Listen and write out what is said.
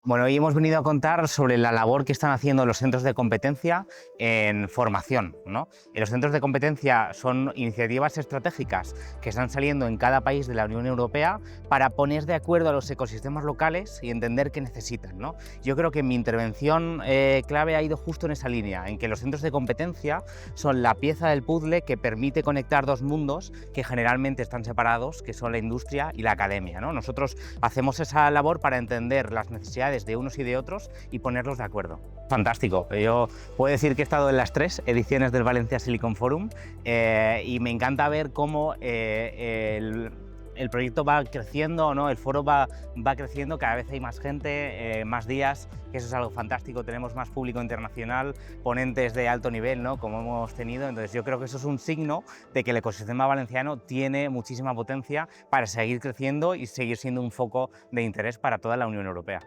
Bueno, hoy hemos venido a contar sobre la labor que están haciendo los centros de competencia en formación, ¿no? Los centros de competencia son iniciativas estratégicas que están saliendo en cada país de la Unión Europea para poner de acuerdo a los ecosistemas locales y entender qué necesitan, ¿no? Yo creo que mi intervención clave ha ido justo en esa línea, en que los centros de competencia son la pieza del puzzle que permite conectar dos mundos que generalmente están separados, que son la industria y la academia, ¿no? Nosotros hacemos esa labor para entender las necesidades de unos y de otros y ponerlos de acuerdo. Fantástico. Yo puedo decir que he estado en las 3 ediciones del Valencia Silicon Forum y me encanta ver cómo el proyecto va creciendo, ¿no? El foro va creciendo, cada vez hay más gente, más días, que eso es algo fantástico. Tenemos más público internacional, ponentes de alto nivel, ¿no? Como hemos tenido. Entonces yo creo que eso es un signo de que el ecosistema valenciano tiene muchísima potencia para seguir creciendo y seguir siendo un foco de interés para toda la Unión Europea.